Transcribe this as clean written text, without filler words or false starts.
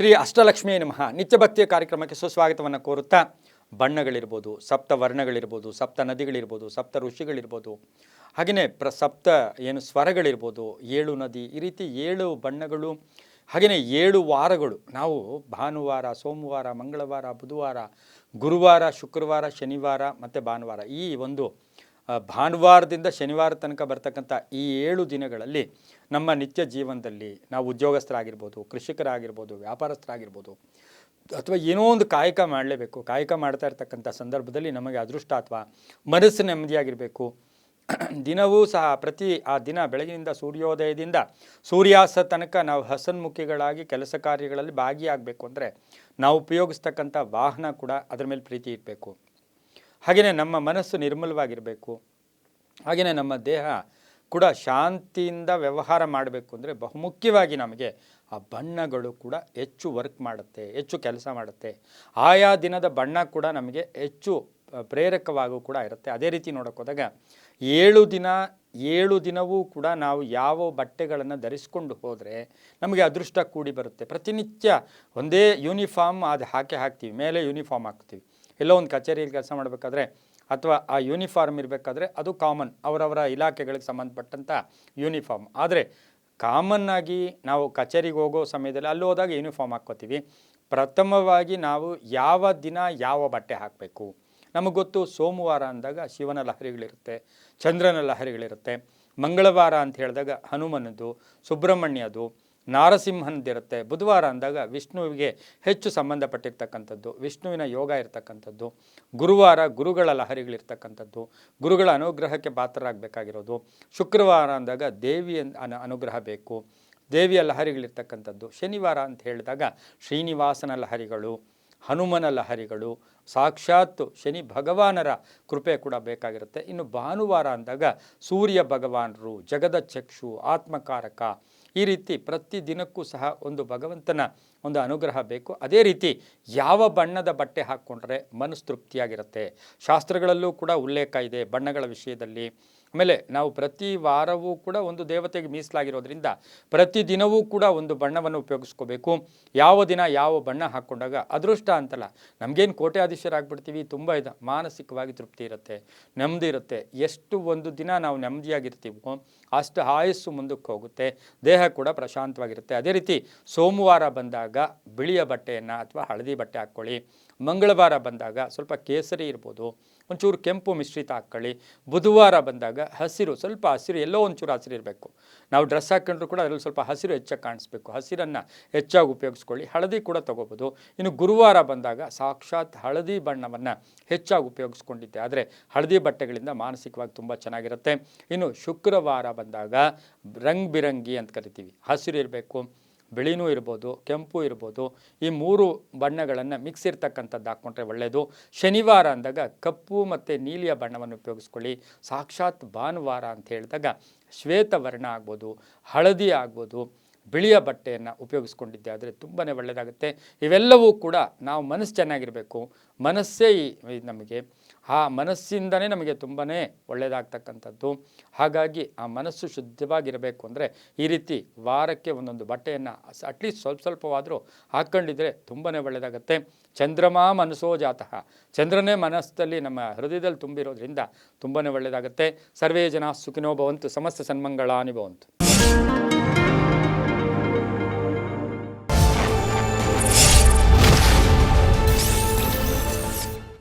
ಶ್ರೀ ಅಷ್ಟಲಕ್ಷ್ಮೀ ನಮಃ. ನಿತ್ಯ ಭಕ್ತಿಯ ಕಾರ್ಯಕ್ರಮಕ್ಕೆ ಸುಸ್ವಾಗತವನ್ನು ಕೋರುತ್ತಾ, ಬಣ್ಣಗಳಿರ್ಬೋದು, ಸಪ್ತ ವರ್ಣಗಳಿರ್ಬೋದು, ಸಪ್ತ ನದಿಗಳಿರ್ಬೋದು, ಸಪ್ತ ಋಷಿಗಳಿರ್ಬೋದು, ಹಾಗೆಯೇ ಸಪ್ತ ಸ್ವರಗಳಿರ್ಬೋದು, 7 ನದಿ, ಈ ರೀತಿ 7 ಬಣ್ಣಗಳು, ಹಾಗೆಯೇ 7 ವಾರಗಳು. ನಾವು ಭಾನುವಾರ, ಸೋಮವಾರ, ಮಂಗಳವಾರ, ಬುಧವಾರ, ಗುರುವಾರ, ಶುಕ್ರವಾರ, ಶನಿವಾರ ಮತ್ತು ಭಾನುವಾರ, ಈ ಒಂದು ಭಾನುವಾರದಿಂದ ಶನಿವಾರ ತನಕ ಬರ್ತಕ್ಕಂಥ ಈ 7 ದಿನಗಳಲ್ಲಿ ನಮ್ಮ ನಿತ್ಯ ಜೀವನದಲ್ಲಿ ನಾವು ಉದ್ಯೋಗಸ್ಥರಾಗಿರ್ಬೋದು, ಕೃಷಿಕರಾಗಿರ್ಬೋದು, ವ್ಯಾಪಾರಸ್ಥರಾಗಿರ್ಬೋದು, ಅಥವಾ ಏನೋ ಒಂದು ಕಾಯಕ ಮಾಡಲೇಬೇಕು. ಕಾಯಕ ಮಾಡ್ತಾ ಇರ್ತಕ್ಕಂಥ ಸಂದರ್ಭದಲ್ಲಿ ನಮಗೆ ಅದೃಷ್ಟ ಅಥವಾ ಮನಸ್ಸು ನೆಮ್ಮದಿಯಾಗಿರಬೇಕು. ದಿನವೂ ಸಹ ಆ ದಿನ ಬೆಳಗಿನಿಂದ ಸೂರ್ಯೋದಯದಿಂದ ಸೂರ್ಯಾಸ್ತ ತನಕ ನಾವು ಹಸನ್ಮುಖಿಗಳಾಗಿ ಕೆಲಸ ಕಾರ್ಯಗಳಲ್ಲಿ ಭಾಗಿಯಾಗಬೇಕು ಅಂದರೆ ನಾವು ಉಪಯೋಗಿಸ್ತಕ್ಕಂಥ ವಾಹನ ಕೂಡ ಅದರ ಮೇಲೆ ಪ್ರೀತಿ ಇರಬೇಕು. ಹಾಗೆಯೇ ನಮ್ಮ ಮನಸ್ಸು ನಿರ್ಮಲವಾಗಿರಬೇಕು. ಹಾಗೆಯೇ ನಮ್ಮ ದೇಹ ಕೂಡ ಶಾಂತಿಯಿಂದ ವ್ಯವಹಾರ ಮಾಡಬೇಕು ಅಂದರೆ ಬಹುಮುಖ್ಯವಾಗಿ ನಮಗೆ ಆ ಬಣ್ಣಗಳು ಕೂಡ ಹೆಚ್ಚು ವರ್ಕ್ ಮಾಡುತ್ತೆ, ಹೆಚ್ಚು ಕೆಲಸ ಮಾಡುತ್ತೆ. ಆಯಾ ದಿನದ ಬಣ್ಣ ಕೂಡ ನಮಗೆ ಹೆಚ್ಚು ಪ್ರೇರಕವಾಗೂ ಕೂಡ ಇರುತ್ತೆ. ಅದೇ ರೀತಿ ನೋಡೋಕೆ ಹೋದಾಗ 7 ದಿನವೂ ಕೂಡ ನಾವು ಯಾವ ಬಟ್ಟೆಗಳನ್ನು ಧರಿಸ್ಕೊಂಡು ಹೋದರೆ ನಮಗೆ ಅದೃಷ್ಟ ಕೂಡಿ ಬರುತ್ತೆ. ಪ್ರತಿನಿತ್ಯ ಒಂದೇ ಯೂನಿಫಾರ್ಮ್ ಅದು ಹಾಕ್ತೀವಿ, ಮೇಲೆ ಯೂನಿಫಾರ್ಮ್ ಹಾಕ್ತೀವಿ. ಎಲ್ಲೋ ಒಂದು ಕಚೇರಿಯಲ್ಲಿ ಕೆಲಸ ಮಾಡಬೇಕಾದ್ರೆ ಅಥವಾ ಆ ಯೂನಿಫಾರ್ಮ್ ಇರಬೇಕಾದ್ರೆ ಅದು ಕಾಮನ್, ಅವರವರ ಇಲಾಖೆಗಳಿಗೆ ಸಂಬಂಧಪಟ್ಟಂಥ ಯೂನಿಫಾರ್ಮ್. ಆದರೆ ಕಾಮನ್ನಾಗಿ ನಾವು ಕಚೇರಿಗೆ ಹೋಗೋ ಸಮಯದಲ್ಲಿ ಅಲ್ಲಿ ಹೋದಾಗ ಯೂನಿಫಾರ್ಮ್ ಹಾಕ್ಕೋತೀವಿ. ಪ್ರಥಮವಾಗಿ ನಾವು ಯಾವ ದಿನ ಯಾವ ಬಟ್ಟೆ ಹಾಕಬೇಕು ನಮಗೆ ಗೊತ್ತು. ಸೋಮವಾರ ಅಂದಾಗ ಶಿವನ ಲಹರಿಗಳಿರುತ್ತೆ, ಚಂದ್ರನ ಲಹರಿಗಳಿರುತ್ತೆ. ಮಂಗಳವಾರ ಅಂತ ಹೇಳಿದಾಗ ಹನುಮನದು, ಸುಬ್ರಹ್ಮಣ್ಯದು, ನಾರಸಿಂಹನದಿರುತ್ತೆ. ಬುಧವಾರ ಅಂದಾಗ ವಿಷ್ಣುವಿಗೆ ಹೆಚ್ಚು ಸಂಬಂಧಪಟ್ಟಿರ್ತಕ್ಕಂಥದ್ದು, ವಿಷ್ಣುವಿನ ಯೋಗ ಇರ್ತಕ್ಕಂಥದ್ದು. ಗುರುವಾರ ಗುರುಗಳ ಲಹರಿಗಳಿರ್ತಕ್ಕಂಥದ್ದು, ಗುರುಗಳ ಅನುಗ್ರಹಕ್ಕೆ ಪಾತ್ರರಾಗಬೇಕಾಗಿರೋದು. ಶುಕ್ರವಾರ ಅಂದಾಗ ದೇವಿಯ ಅನುಗ್ರಹ ಬೇಕು, ದೇವಿಯ ಲಹರಿಗಳಿರ್ತಕ್ಕಂಥದ್ದು. ಶನಿವಾರ ಅಂತ ಹೇಳಿದಾಗ ಶ್ರೀನಿವಾಸನ ಲಹರಿಗಳು, ಹನುಮನ ಲಹರಿಗಳು, ಸಾಕ್ಷಾತ್ ಶನಿ ಭಗವಾನರ ಕೃಪೆ ಕೂಡ ಬೇಕಾಗಿರುತ್ತೆ. ಇನ್ನು ಭಾನುವಾರ ಅಂದಾಗ ಸೂರ್ಯ ಭಗವಾನರು, ಜಗದ ಚಕ್ಷು, ಆತ್ಮಕಾರಕ, ಈ ರೀತಿ ಪ್ರತಿ ದಿನಕ್ಕೂ ಸಹ ಒಂದು ಭಗವಂತನ ಒಂದು ಅನುಗ್ರಹ ಬೇಕು. ಅದೇ ರೀತಿ ಯಾವ ಬಣ್ಣದ ಬಟ್ಟೆ ಹಾಕ್ಕೊಂಡ್ರೆ ಮನಸ್ಸು ತೃಪ್ತಿಯಾಗಿರುತ್ತೆ. ಶಾಸ್ತ್ರಗಳಲ್ಲೂ ಕೂಡ ಉಲ್ಲೇಖ ಇದೆ ಬಣ್ಣಗಳ ವಿಷಯದಲ್ಲಿ. ಆಮೇಲೆ ನಾವು ಪ್ರತಿ ವಾರವೂ ಕೂಡ ಒಂದು ದೇವತೆಗೆ ಮೀಸಲಾಗಿರೋದ್ರಿಂದ ಪ್ರತಿದಿನವೂ ಕೂಡ ಒಂದು ಬಣ್ಣವನ್ನು ಉಪಯೋಗಿಸ್ಕೋಬೇಕು. ಯಾವ ದಿನ ಯಾವ ಬಣ್ಣ ಹಾಕ್ಕೊಂಡಾಗ ಅದೃಷ್ಟ ಅಂತಲ್ಲ, ನಮಗೇನು ಕೋಟ್ಯಾಧೀಶರಾಗ್ಬಿಡ್ತೀವಿ, ತುಂಬ ಮಾನಸಿಕವಾಗಿ ತೃಪ್ತಿ ಇರುತ್ತೆ, ನೆಮ್ಮದಿ ಇರುತ್ತೆ. ಎಷ್ಟು ಒಂದು ದಿನ ನಾವು ನೆಮ್ಮದಿಯಾಗಿರ್ತೀವೋ ಅಷ್ಟು ಆಯಸ್ಸು ಮುಂದಕ್ಕೆ ಹೋಗುತ್ತೆ, ದೇಹ ಕೂಡ ಪ್ರಶಾಂತವಾಗಿರುತ್ತೆ. ಅದೇ ರೀತಿ ಸೋಮವಾರ ಬಂದಾಗ ಬಿಳಿಯ ಬಟ್ಟೆಯನ್ನು ಅಥವಾ ಹಳದಿ ಬಟ್ಟೆ ಹಾಕ್ಕೊಳ್ಳಿ. ಮಂಗಳವಾರ ಬಂದಾಗ ಸ್ವಲ್ಪ ಕೇಸರಿ ಇರ್ಬೋದು, ಒಂಚೂರು ಕೆಂಪು ಮಿಶ್ರಿತ ಹಾಕ್ಕೊಳ್ಳಿ. ಬುಧವಾರ ಬಂದಾಗ ಹಸಿರು, ಸ್ವಲ್ಪ ಹಸಿರು, ಎಲ್ಲೋ ಒಂಚೂರು ಹಸಿರು ಇರಬೇಕು. ನಾವು ಡ್ರೆಸ್ ಹಾಕ್ಕೊಂಡ್ರು ಕೂಡ ಅದರಲ್ಲಿ ಸ್ವಲ್ಪ ಹಸಿರು ಹೆಚ್ಚಾಗಿ ಕಾಣಿಸ್ಬೇಕು, ಹಸಿರನ್ನು ಹೆಚ್ಚಾಗಿ ಉಪಯೋಗಿಸ್ಕೊಳ್ಳಿ. ಹಳದಿ ಕೂಡ ತೊಗೋಬೋದು. ಇನ್ನು ಗುರುವಾರ ಬಂದಾಗ ಸಾಕ್ಷಾತ್ ಹಳದಿ ಬಣ್ಣವನ್ನು ಹೆಚ್ಚಾಗಿ ಉಪಯೋಗಿಸ್ಕೊಂಡಿದ್ದೆ ಆದರೆ ಹಳದಿ ಬಟ್ಟೆಗಳಿಂದ ಮಾನಸಿಕವಾಗಿ ತುಂಬ ಚೆನ್ನಾಗಿರುತ್ತೆ. ಇನ್ನು ಶುಕ್ರವಾರ ಬಂದಾಗ ರಂಗ್ ಬಿರಂಗಿ ಅಂತ ಕರಿತೀವಿ, ಹಸಿರು ಇರಬೇಕು, ಬಿಳಿನೂ ಇರ್ಬೋದು, ಕೆಂಪು ಇರ್ಬೋದು. ಈ 3 ಬಣ್ಣಗಳನ್ನು ಮಿಕ್ಸ್ ಇರ್ತಕ್ಕಂಥದ್ದು ಹಾಕ್ಕೊಂಡ್ರೆ ಒಳ್ಳೆಯದು. ಶನಿವಾರ ಅಂದಾಗ ಕಪ್ಪು ಮತ್ತು ನೀಲಿಯ ಬಣ್ಣವನ್ನು ಉಪಯೋಗಿಸ್ಕೊಳ್ಳಿ. ಸಾಕ್ಷಾತ್ ಭಾನುವಾರ ಅಂತ ಹೇಳಿದಾಗ ಶ್ವೇತವರ್ಣ ಆಗ್ಬೋದು, ಹಳದಿ ಆಗ್ಬೋದು, ಬಿಳಿಯ ಬಟ್ಟೆಯನ್ನು ಉಪಯೋಗಿಸ್ಕೊಂಡಿದ್ದೆ ಆದರೆ ತುಂಬಾ ಒಳ್ಳೆಯದಾಗುತ್ತೆ. ಇವೆಲ್ಲವೂ ಕೂಡ ನಾವು ಮನಸ್ಸು ಚೆನ್ನಾಗಿರಬೇಕು. ಮನಸ್ಸೇ ನಮಗೆ, ಆ ಮನಸ್ಸಿಂದನೇ ನಮಗೆ ತುಂಬಾ ಒಳ್ಳೆಯದಾಗ್ತಕ್ಕಂಥದ್ದು. ಹಾಗಾಗಿ ಆ ಮನಸ್ಸು ಶುದ್ಧವಾಗಿರಬೇಕು ಅಂದರೆ ಈ ರೀತಿ ವಾರಕ್ಕೆ ಒಂದೊಂದು ಬಟ್ಟೆಯನ್ನು ಅಟ್ಲೀಸ್ಟ್ ಸ್ವಲ್ಪವಾದರೂ ಹಾಕ್ಕೊಂಡಿದ್ರೆ ತುಂಬಾ ಒಳ್ಳೆಯದಾಗುತ್ತೆ. ಚಂದ್ರಮಾ ಮನಸೋ ಜಾತಃ, ಚಂದ್ರನೇ ಮನಸ್ಸಲ್ಲಿ ನಮ್ಮ ಹೃದಯದಲ್ಲಿ ತುಂಬಿರೋದ್ರಿಂದ ತುಂಬಾ ಒಳ್ಳೆಯದಾಗುತ್ತೆ. ಸರ್ವೇ ಜನ ಸುಖಿನೋ ಭವಂತು, ಸಮಸ್ತ ಸನ್ಮಂಗಳಾನಿ ಭವಂತು.